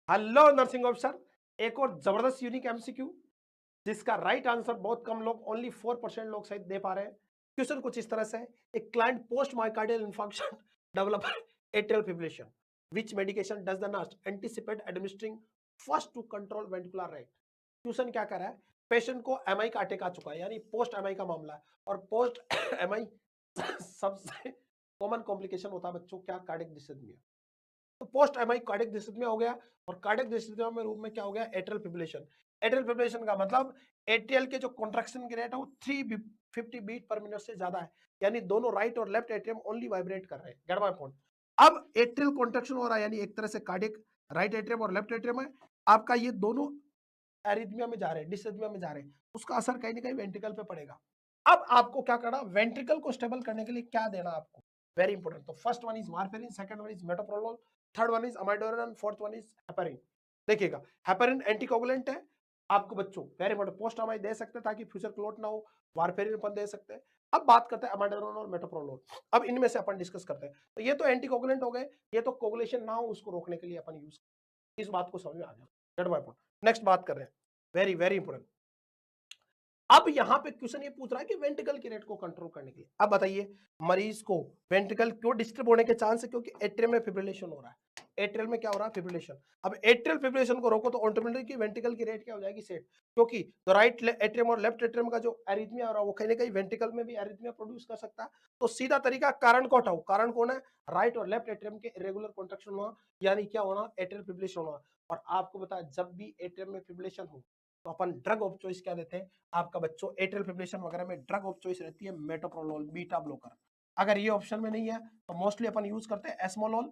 Hello nursing officer, एक और जबरदस्त यूनिक एमसीक्यू जिसका राइट आंसर बहुत कम लोग ओनली 4% लोग शायद दे पा रहे हैं। क्वेश्चन कुछ इस तरह से है, एक client post myocardial infarction develop atrial fibrillation, which medication does the nurse anticipate administering first to control ventricular rate. Question क्या कर रहा है, पेशेंट को एमआई का अटैक आ चुका है, यानी पोस्ट एमआई का मामला है, और पोस्ट एमआई सबसे कॉमन कॉम्प्लिकेशन होता है बच्चों क्या, कार्डियक डिसरिथमिया। तो पोस्ट एमआई कार्डियक डिसरिथमिया हो गया, और कार्डियक डिसरिथमिया में रूप में क्या हो गया, एट्रियल फिब्रिलेशन। एट्रियल फिब्रिलेशन का मतलब एट्रियल के जो कॉन्ट्रैक्शन की रेट है वो 350 बीट पर मिनट से ज्यादा है, यानी दोनों राइट और लेफ्ट एट्रियम ओनली वाइब्रेट कर रहे हैं। Gate my point. अब एट्रियल कॉन्ट्रैक्शन हो रहा है, यानी एक तरह से कार्डियक राइट एट्रियम और लेफ्ट एट्रियम है, आपका ये दोनों एरिथमिया में जा रहे हैं, डिसरिथमिया में जा रहे हैं, उसका असर कहीं ना कहीं वेंट्रिकल पे पड़ेगा। अब आपको क्या करना, वेंट्रिकल को स्टेबल करने के लिए क्या देना आपको, वेरी इंपॉर्टेंट। तो first one is warfarin, second one is metoprolol, third one is amiodarone, fourth one is heparin. देखिएगा, हेपेरिन एंटीकोगुलेंट है आपको बच्चों, वेरी इंपॉर्टेंट, पोस्ट अमाइड दे सकते हैं ताकि फ्यूचर क्लोट ना हो, वारफेरिन अपन दे सकते हैं। अब बात करते हैं अमाइडोरिन और मेटोप्रोलोल, अब इनमें से अपन डिस्कस करते हैं। तो ये तो एंटीकोगुलेंट हो गए, ये तो कोगुलेशन ना हो उसको रोकने के लिए अपन यूज, इस बात को समझ में आ गया। Gate my point. नेक्स्ट बात कर रहे हैं, वेरी वेरी इंपॉर्टेंट। अब यहां पे क्वेश्चन ये पूछ रहा है कि वेंट्रिकल की रेट को कंट्रोल करने के लिए, अब बताइए मरीज को वेंट्रिकल क्यों डिस्टर्ब होने के चांस है, क्योंकि एट्रियम में फिब्रिलेशन हो रहा है। एट्रियल में क्या हो रहा है, फिब्रिलेशन। अब एट्रियल फिब्रिलेशन को रोको तो ऑटोमेटिकली वेंट्रिकल की रेट क्या हो जाएगी, सेट। क्योंकि तो राइट एट्रियम और लेफ्ट एट्रियम का जो एरिथमिया हो रहा है वो कहीं ना कहीं वेंट्रिकल में भी एरिथमिया प्रोड्यूस कर सकता है। तो सीधा तरीका, कारण को हटाओ, कारण कौन है, राइट और लेफ्ट एट्रियम के इरेगुलर कॉन्ट्रैक्शन होना, यानी क्या होना, एट्रियल फिब्रिलेशन होना। और आपको बताया जब भी एट्रियम में फिब्रिलेशन हो तो अपन ड्रग ऑफ चॉइस क्या देते हैं आपका बच्चों, एट्रियल फिब्रिलेशन वगैरह में ड्रग ऑफ चॉइस रहती है मेटोप्रोलोल, बीटा ब्लॉकर। अगर ये ऑप्शन में नहीं है तो मोस्टली अपन यूज करते हैं एस्मोलोल,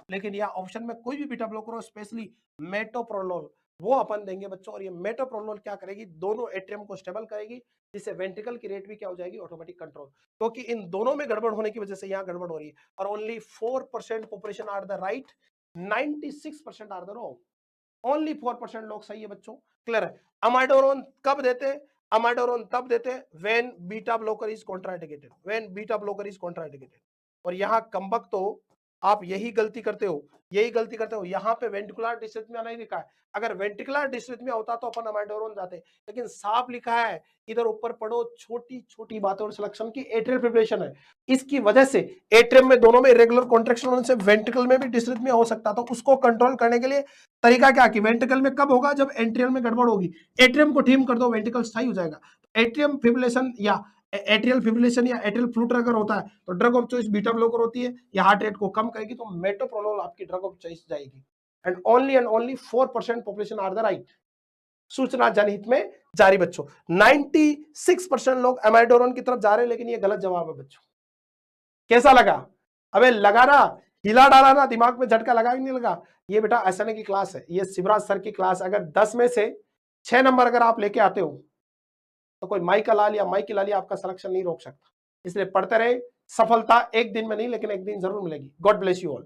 लेकिन यह ऑप्शन में कोई भी बीटा ब्लॉकर हो, स्पेशली मेटोप्रोलोल, वो अपन देंगे बच्चों। और ये मेटोप्रोलोल क्या करेगी, दोनों एट्रियम को स्टेबल करेगी, जिससे वेंट्रिकल की रेट भी क्या हो जाएगी, ऑटोमेटिक कंट्रोल। क्योंकि इन दोनों में गड़बड़ होने की वजह से यहाँ गड़बड़ हो रही है, और only 4% population are the right, 96% are the wrong. Only 4% लोग सही है बच्चों, क्लियर है। अमाइडोरोन कब देते हैं, अमाइडोरोन तब देते हैं when beta blocker is contraindicated, when beta blocker is contraindicated. और यहाँ कमबख्त तो आप यही गलती करते हो, यही गलती करते हो, यहाँ पे वेंट्रिकुलर डिस्रिथमिया नहीं लिखा है। अगर वेंट्रिकुलर डिस्रिथमिया होता तो अपन अमाइडोरोन जाते, लेकिन साफ लिखा है, इधर ऊपर पढ़ो, छोटी छोटी बातों और सिलेक्शन की, एट्रियल फिब्रिलेशन है। इसकी वजह से एट्रियम में दोनों में इरेगुलर कॉन्ट्रैक्शन होने से वेंट्रिकल में भी डिस्रिथमिया हो सकता, तो उसको कंट्रोल करने के लिए तरीका क्या, कि वेंट्रिकल में कब होगा, जब एट्रियल में गड़बड़ होगी, एट्रियम को ठीक कर दो, वेंट्रिकल स्थायी हो जाएगा। एट्रियम फिब्रिलेशन या एट्रियल फिब्रिलेशन या एट्रियल फ्लूटर अगर होता है तो drug of choice beta blocker होती है, या हार्ट रेट को कम करेगी, तो मेटोप्रोलोल आपकी ड्रग ऑफ चॉइस जाएगी। And only 4% population are the right. सूचना जनहित में जारी बच्चों, 96% लोग एमाइडोरोन की तरफ जा रहे हैं, लेकिन ये गलत जवाब है बच्चों। कैसा लगा, अबे लगा ना, हिला डाला ना, दिमाग में झटका लगा ही नहीं लगा। ये बेटा एसएनए की क्लास है, ये शिवराज सर की क्लास। अगर 10 में से 6 नंबर अगर आप लेके आते हो तो कोई माई का लाल या माई की लाली आपका सिलेक्शन नहीं रोक सकता। इसलिए पढ़ते रहे, सफलता एक दिन में नहीं लेकिन एक दिन जरूर मिलेगी। God bless you all.